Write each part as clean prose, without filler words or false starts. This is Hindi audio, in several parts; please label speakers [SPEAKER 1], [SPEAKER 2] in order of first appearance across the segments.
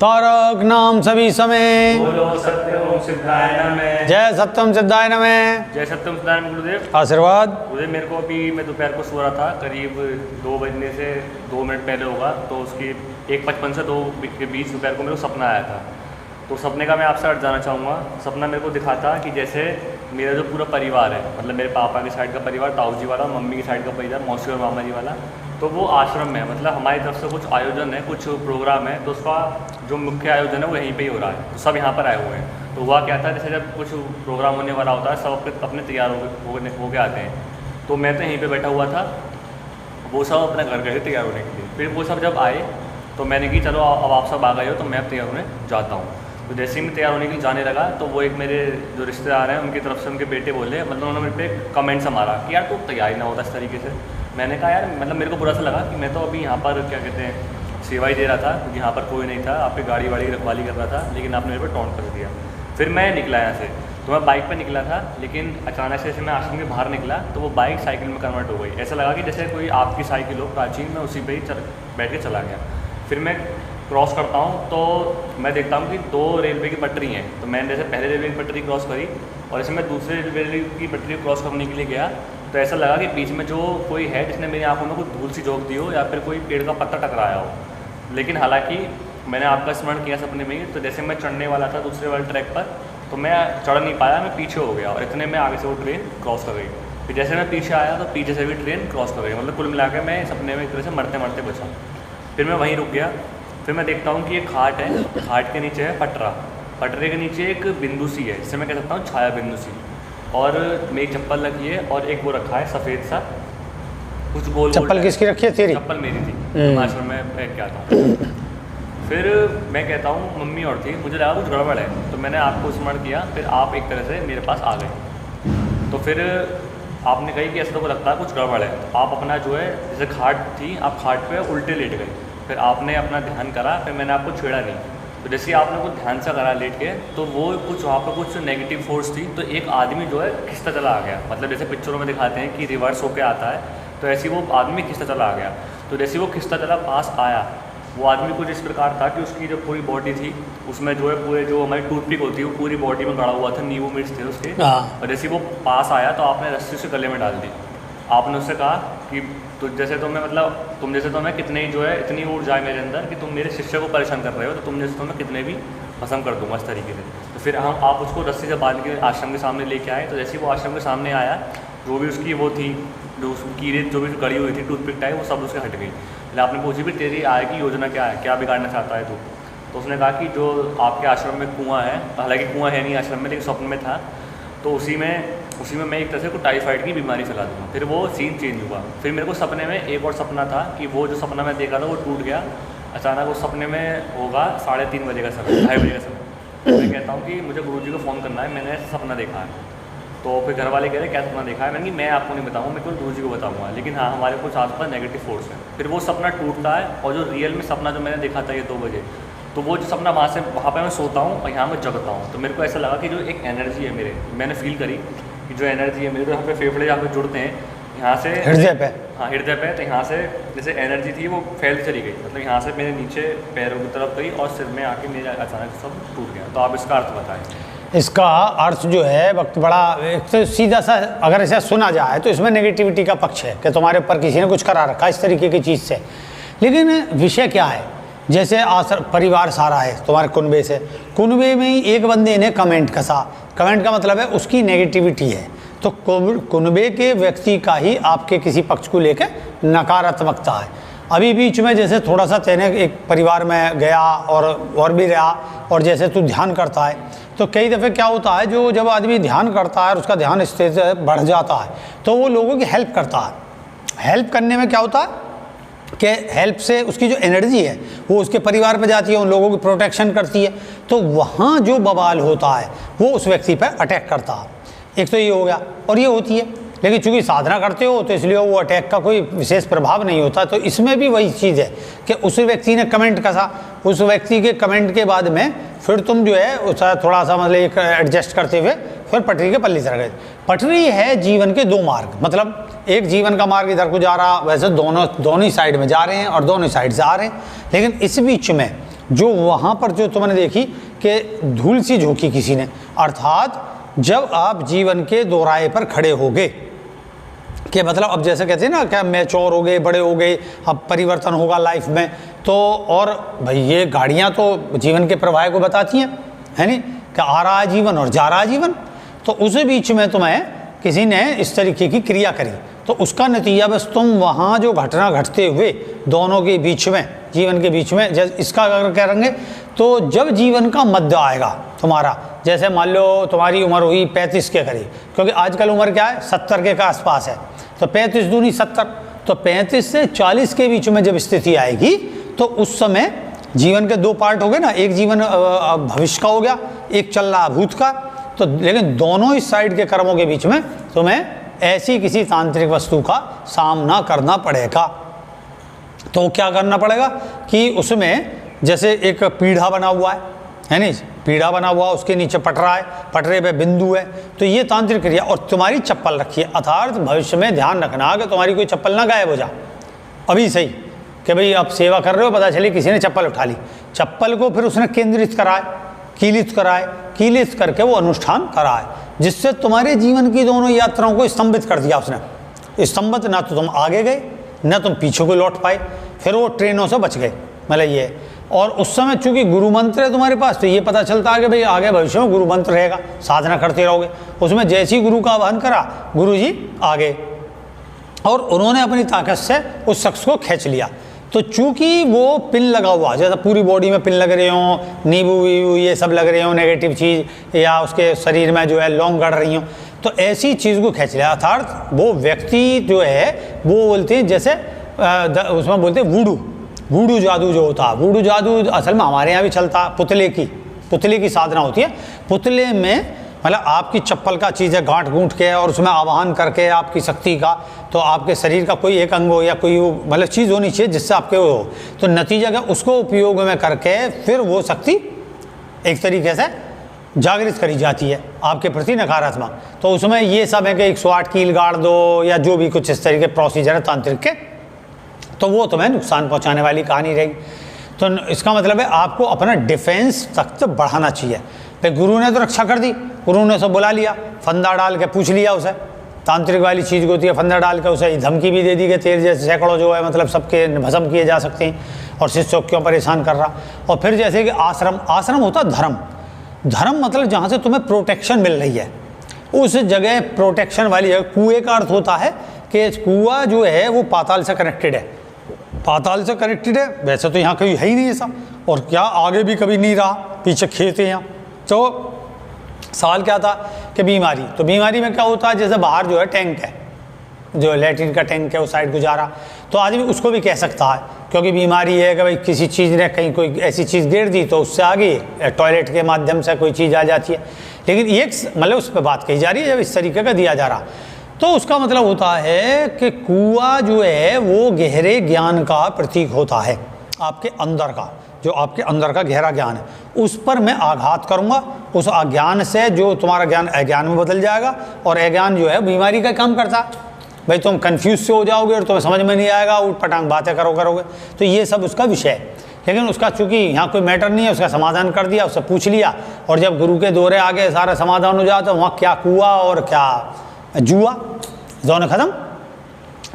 [SPEAKER 1] तारक नाम सभी समय।
[SPEAKER 2] बोलो सत्यम सिद्धाय नमः।
[SPEAKER 1] जय सत्यम सिद्धाय नमः।
[SPEAKER 2] जय सत्यम सिद्धाय नमः गुरुदेव।
[SPEAKER 1] आशीर्वाद।
[SPEAKER 2] गुरुदेव मेरे को अभी मैं दोपहर को सो रहा था, करीब 2 बजने से 2 मिनट पहले होगा, तो उसकी 1:55 से 2 के बीच दोपहर को मेरे को सपना आया था। तो सपने का मैं आपसे अर्थ जानना चाहूँगा। सपना मेरे को दिखाता कि जैसे मेरा जो पूरा परिवार है, मतलब मेरे पापा की साइड का परिवार ताऊ जी वाला, मम्मी की साइड का परिवार मौसी और मामा जी वाला, तो वो आश्रम में है। मतलब हमारी तरफ से कुछ आयोजन है, कुछ प्रोग्राम है, तो उसका जो मुख्य आयोजन है वो यहीं पे ही हो रहा है, तो सब यहाँ पर आए हुए हैं। तो हुआ क्या था, जैसे जब कुछ प्रोग्राम होने वाला होता है, सब अपने तैयार हो के आते हैं। तो मैं तो यहीं पे बैठा हुआ था, वो सब अपने घर गए तैयार होने के लिए। फिर वो सब जब आए तो मैंने कि चलो अब आप सब आ गए हो तो मैं अब तैयार होने जाता हूँ। तो जैसे ही मैं तैयार होने के लिए जाने लगा, तो वो एक मेरे जो रिश्तेदार हैं उनकी तरफ से उनके बेटे बोले, मतलब उन्होंने मेरे पे कमेंट से मारा कि यार तू तैयार ही ना होता इस तरीके से। मैंने कहा यार, मतलब मेरे को बुरा सा लगा कि मैं तो अभी यहाँ पर क्या कहते हैं सेवा ही दे रहा था, क्योंकि यहाँ पर कोई नहीं था, आपकी गाड़ी वाड़ी रखवाली कर रहा था, लेकिन आपने मेरे पर टॉन्ट कर दिया। फिर मैं निकला यहाँ से, तो मैं बाइक पर निकला था, लेकिन अचानक से जैसे मैं आश्रम के बाहर निकला तो वो बाइक साइकिल में कन्वर्ट हो गई। ऐसा लगा कि जैसे कोई आपकी साइकिल हो प्राचीन, मैं उसी पर ही बैठ के चला गया। फिर मैं क्रॉस करता हूँ तो मैं देखता हूँ कि 2 रेलवे की पटरी हैं। तो मैंने जैसे पहले रेलवे की पटरी क्रॉस करी और जैसे मैं दूसरे रेलवे की पटरी क्रॉस करने के लिए गया, तो ऐसा लगा कि बीच में जो कोई है जिसने मेरी आंखों में कुछ धूल सी झोंक दी हो, या फिर कोई पेड़ का पत्ता टकराया हो। लेकिन हालांकि मैंने आपका स्मरण किया सपने में ही, तो जैसे मैं चढ़ने वाला था दूसरे वाले ट्रैक पर, तो मैं चढ़ नहीं पाया, मैं पीछे हो गया और इतने में आगे से वो ट्रेन क्रॉस कर गई। फिर जैसे मैं पीछे आया तो पीछे से भी ट्रेन क्रॉस कर गई। मतलब कुल मिला के मैं सपने में एक तरह से मरते मरते बचा। फिर मैं वहीं रुक गया। फिर मैं देखता हूँ कि एक घाट है, घाट के नीचे है पटरा, पटरे के नीचे एक बिंदु सी है, जिसे मैं कह सकता हूँ छाया बिंदु सी, और मेरी चप्पल रखी है और एक वो रखा है सफ़ेद सा कुछ गोल।
[SPEAKER 1] चप्पल किसकी रखी है? तेरी?
[SPEAKER 2] चप्पल मेरी थी, आश्रम में फेंक के आता। फिर मैं कहता हूँ मम्मी और थी, मुझे लगा कुछ गड़बड़ है, तो मैंने आपको स्मरण किया। फिर आप एक तरह से मेरे पास आ गए। तो फिर आपने कही कि ऐसा तो लगता है कुछ गड़बड़ है। तो आप अपना जो है, जैसे खाट थी, आप खाट पे उल्टे लेट गए। फिर आपने अपना ध्यान करा, फिर मैंने आपको छेड़ा नहीं। तो जैसे ही आपने कुछ ध्यान से करा लेट के, तो वो कुछ वहाँ पर कुछ नेगेटिव फोर्स थी, तो एक आदमी जो है खिसता चला आ गया। मतलब जैसे पिक्चरों में दिखाते हैं कि रिवर्स होके आता है, तो ऐसे ही वो आदमी खिसता चला आ गया। तो जैसे वो खिसता चला पास आया, वो आदमी कुछ इस प्रकार था कि उसकी जो पूरी बॉडी थी उसमें जो है पूरे जो हमारी टूथपिक होती है वो पूरी बॉडी में गड़ा हुआ था, नींबू मिर्च थे उसके। और जैसे वो पास आया तो आपने रस्सी से गले में डाल दी। आपने उससे कहा कि तो जैसे तो मैं, मतलब तुम जैसे तो मैं कितने ही जो है इतनी ऊर्जा है मेरे अंदर कि तुम मेरे शिष्य को परेशान कर रहे हो, तो तुम जैसे तो मैं कितने भी भस्म कर दूंगा इस तरीके से। तो फिर आप उसको रस्सी से बांध के आश्रम के सामने लेके आए। तो जैसे ही वो आश्रम के सामने आया, जो भी उसकी वो थी, जो कीड़े जो भी गड़ी हुई थी टूथपिक टाइप, वो सब उसके हट गई। फिर आपने पूछी भी तेरी आय की योजना क्या है, क्या बिगाड़ना चाहता है तू? तो उसने कहा कि जो आपके आश्रम में कुआँ है, हालांकि कुआँ है नहीं आश्रम में, लेकिन स्वप्न में था, तो उसी में मैं एक तरह से को टाइफाइड की बीमारी फैला दूँगा। फिर वो सीन चेंज हुआ। फिर मेरे को सपने में एक और सपना था कि वो जो सपना मैं देखा था वो टूट गया अचानक। उस सपने में होगा 3:30 बजे का समय, 2:30 बजे का समय। मैं कहता हूँ कि मुझे गुरुजी को फ़ोन करना है, मैंने ऐसा सपना देखा है। तो फिर घर वाले कह रहे क्या सपना देखा है? मैंने कि मैं आपको नहीं बताऊँगा, मैं केवल गुरुजी को बताऊँगा, लेकिन हाँ हमारे कुछ आसपास नेगेटिव फोर्स है। फिर वो सपना टूटता है, और जो रियल में सपना जो मैंने देखा था ये 2 बजे, तो वो जो सपना वहाँ पे मैं सोता हूँ और यहाँ मैं जगता हूँ। तो मेरे को ऐसा लगा कि जो एक एनर्जी है मेरे, मैंने फील करी कि जो एनर्जी है मेरे, तो यहाँ पे फेफड़े जहाँ पे जुड़ते हैं, यहाँ से
[SPEAKER 1] हृदय पे,
[SPEAKER 2] हाँ हृदय पे, तो यहाँ से जैसे एनर्जी थी वो फैलती चली गई। मतलब यहाँ से मेरे नीचे पैरों की तरफ गई और सिर में आके मेरा अचानक सब टूट गया। तो आप इसका अर्थ बताएं।
[SPEAKER 1] इसका अर्थ जो है वक्त बड़ा एक तो सीधा सा अगर ऐसा सुना जाए तो इसमें नेगेटिविटी का पक्ष है कि तुम्हारे ऊपर किसी ने कुछ करा रखा इस तरीके की चीज़ से। लेकिन विषय क्या है, जैसे परिवार सारा है तुम्हारे कुनबे से, कुनबे में ही एक बंदे ने कमेंट कसा। कमेंट का मतलब है उसकी नेगेटिविटी है, तो कुनबे के व्यक्ति का ही आपके किसी पक्ष को लेकर नकारात्मकता है। अभी बीच में जैसे थोड़ा सा तेने एक परिवार में गया और भी रहा, और जैसे तू ध्यान करता है तो कई दफ़े क्या होता है, जो जब आदमी ध्यान करता है और उसका ध्यान इस तरह से बढ़ जाता है तो वो लोगों की हेल्प करता है। हेल्प करने में क्या होता है कि हेल्प से उसकी जो एनर्जी है वो उसके परिवार पे जाती है, उन लोगों की प्रोटेक्शन करती है, तो वहाँ जो बवाल होता है वो उस व्यक्ति पर अटैक करता है। एक तो ये हो गया, और ये होती है, लेकिन चूँकि साधना करते हो तो इसलिए वो अटैक का कोई विशेष प्रभाव नहीं होता। तो इसमें भी वही चीज़ है कि उस व्यक्ति ने कमेंट कसा, उस व्यक्ति के कमेंट के बाद में फिर तुम जो है उसका थोड़ा सा मतलब एक एडजस्ट करते हुए फिर पटरी के पल्ली चढ़ गए। पटरी है जीवन के 2 मार्ग, मतलब एक जीवन का मार्ग इधर को जा रहा, वैसे दोनों ही साइड में जा रहे हैं और दोनों साइड से आ रहे हैं, लेकिन इस बीच में जो वहाँ पर जो तुमने देखी कि धूल सी झोंकी किसी ने, अर्थात जब आप जीवन के दोराहे पर खड़े होगे कि मतलब अब जैसे कहते हैं ना क्या मैच्योर हो गए, बड़े हो गए, अब परिवर्तन होगा लाइफ में, तो और भाई ये गाड़ियाँ तो जीवन के प्रवाह को बताती हैं, है नहीं, कि आ रहा है जीवन और जा रहा है जीवन। तो उस बीच में तुम्हें किसी ने इस तरीके की क्रिया करी, तो उसका नतीजा बस तुम वहाँ जो घटना घटते हुए दोनों के बीच में, जीवन के बीच में, जैसे इसका अगर करेंगे तो जब जीवन का मध्य आएगा तुम्हारा, जैसे मान लो तुम्हारी उम्र हुई 35 के करीब, क्योंकि आजकल उम्र क्या है 70 के आसपास है, तो 35 दूनी 70, तो 35 से 40 के बीच में जब स्थिति आएगी तो उस समय जीवन के दो पार्ट हो गए ना, एक जीवन भविष्य का हो गया, एक चल रहा भूत का, तो लेकिन दोनों ही साइड के कर्मों के बीच में तुम्हें ऐसी किसी तांत्रिक वस्तु का सामना करना पड़ेगा। तो क्या करना पड़ेगा कि उसमें जैसे एक पीढ़ा बना हुआ है नहीं, पीढ़ा बना हुआ, उसके नीचे पटरा है, पटरे पे बिंदु है, तो ये तांत्रिक क्रिया, और तुम्हारी चप्पल रखी है, अर्थात भविष्य में ध्यान रखना कि तुम्हारी कोई चप्पल ना गायब हो जा अभी सही, कि भाई आप सेवा कर रहे हो, पता चली किसी ने चप्पल उठा ली, चप्पल को फिर उसने केंद्रित कराए, कीलित करके वो अनुष्ठान कराए, जिससे तुम्हारे जीवन की दोनों यात्राओं को स्तंभित कर दिया उसने। स्तंभित, ना तो तुम आगे गए ना तुम पीछे को लौट पाए, फिर वो ट्रेनों से बच गए, मतलब ये। और उस समय चूंकि गुरु मंत्र है तुम्हारे पास, तो ये पता चलता है कि भाई आगे भविष्य में गुरु मंत्र रहेगा, साधना करते रहोगे, उसमें जैसे ही गुरु का आह्वान करा गुरु जी आगे, और उन्होंने अपनी ताकत से उस शख्स को खींच लिया। तो चूंकि वो पिन लगा हुआ, जैसा पूरी बॉडी में पिन लग रहे हों, नींबू वीबू ये सब लग रहे हों नेगेटिव चीज़, या उसके शरीर में जो है लौंग गड़ रही हों, तो ऐसी चीज़ को खींच लिया। अर्थात वो व्यक्ति जो है वो बोलते हैं, जैसे उसमें बोलते हैं वूडू जादू जो होता है, वूडू जादू असल में हमारे यहाँ भी चलता, पुतले की साधना होती है। पुतले में मतलब आपकी चप्पल का चीज़ है, गांठ गूंठ के और उसमें आवाहन करके आपकी शक्ति का, तो आपके शरीर का कोई एक अंग हो या कोई मतलब चीज़ होनी चाहिए जिससे आपके वो हो, तो नतीजा क्या, उसको उपयोग में करके फिर वो शक्ति एक तरीके से जागृत करी जाती है आपके प्रति नकारात्मक। तो उसमें ये सब है कि 108 कील गाड़ दो या जो भी कुछ इस तरीके प्रोसीजर है तांत्रिक के, तो वो तुम्हें नुकसान पहुंचाने वाली कहानी रहेगी। तो इसका मतलब है आपको अपना डिफेंस तक बढ़ाना चाहिए। भाई गुरु ने तो रक्षा कर दी, गुरु ने सब बुला लिया, फंदा डाल के पूछ लिया उसे, तांत्रिक वाली चीज़ होती है, फंदा डाल के उसे धमकी भी दे दी कि तेरे जैसे सैकड़ों जो है मतलब सबके भस्म किए जा सकते हैं, और शिष्यों क्यों परेशान कर रहा। और फिर जैसे कि आश्रम होता धर्म मतलब जहाँ से तुम्हें प्रोटेक्शन मिल रही है, उस जगह प्रोटेक्शन वाली जगह। कुएँ का अर्थ होता है कि कुआँ जो है वो पाताल से कनेक्टेड है, पाताल से कनेक्टेड है। वैसे तो यहाँ कभी है ही नहीं ऐसा, और क्या आगे भी कभी नहीं रहा, पीछे खेत है यहाँ। तो सवाल क्या था कि बीमारी, तो बीमारी में क्या होता है, जैसे बाहर जो है टैंक है, जो लैट्रिन का टैंक है उस साइड गुजारा, तो आदमी उसको भी कह सकता है, क्योंकि बीमारी है कि भाई किसी चीज़ ने कहीं कोई ऐसी चीज़ गिर दी तो उससे आगे टॉयलेट के माध्यम से कोई चीज़ आ जाती है। लेकिन ये मतलब उस पर बात कही जा रही है जब इस तरीके का दिया जा रहा, तो उसका मतलब होता है कि कुआं जो है वो गहरे ज्ञान का प्रतीक होता है, आपके अंदर का, जो आपके अंदर का गहरा ज्ञान है, उस पर मैं आघात करूंगा, उस अज्ञान से जो तुम्हारा ज्ञान अज्ञान में बदल जाएगा, और अज्ञान जो है बीमारी का काम करता है। भाई तुम कंफ्यूज से हो जाओगे और तुम्हें समझ में नहीं आएगा, उठपटांग बातें करोगे, तो ये सब उसका विषय है। लेकिन उसका चूंकि यहाँ कोई मैटर नहीं है, उसका समाधान कर दिया, उससे पूछ लिया, और जब गुरु के दौरे आगे सारा समाधान हो जाता, वहाँ क्या कुआ और क्या जुआ, दोनों खत्म।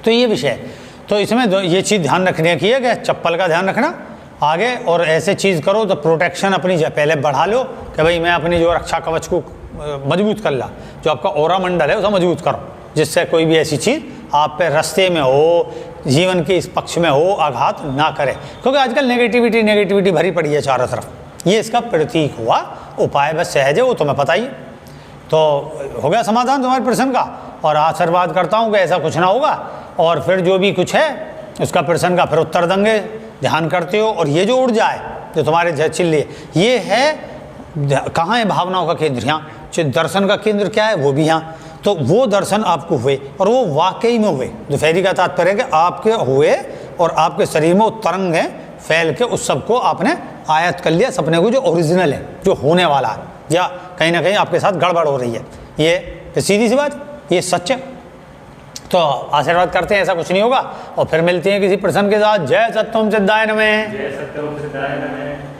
[SPEAKER 1] तो ये विषय है। तो इसमें ये चीज़ ध्यान रखने की है कि चप्पल का ध्यान रखना आगे, और ऐसे चीज़ करो तो प्रोटेक्शन अपनी पहले बढ़ा लो कि भाई मैं अपनी जो रक्षा कवच को मजबूत कर ला, जो आपका ओरा मंडल है उसे मजबूत करो, जिससे कोई भी ऐसी चीज़ आप पे रास्ते में हो, जीवन के इस पक्ष में हो, आघात ना करे। क्योंकि आजकल नेगेटिविटी भरी पड़ी है चारों तरफ। ये इसका प्रतीक हुआ उपाय, बस सहज है, वो तुम्हें पता ही। तो हो गया समाधान तुम्हारे प्रश्न का, और आशीर्वाद करता हूँ कि ऐसा कुछ ना होगा, और फिर जो भी कुछ है उसका प्रश्न का फिर उत्तर देंगे, ध्यान करते हो। और ये जो ऊर्जा है जो तुम्हारे चिल्ले, ये है कहाँ है, भावनाओं का केंद्र यहाँ, दर्शन का केंद्र क्या है वो भी यहाँ। तो वो दर्शन आपको हुए, और वो वाकई में हुए। दोपहरी का तात्पर्य है कि आपके हुए और आपके शरीर में वो तरंग है फैल के, उस सबको आपने आयत कर लिया, सपने को जो ओरिजिनल है, जो होने वाला है, या कहीं ना कहीं आपके साथ गड़बड़ हो रही है, ये सीधी सी बात, ये सच है। तो आशीर्वाद करते हैं ऐसा कुछ नहीं होगा, और फिर मिलते हैं किसी प्रसंग के साथ। जय सत्यम सिद्धाय नमः।
[SPEAKER 2] जय सत्यम सिद्धाय नमः।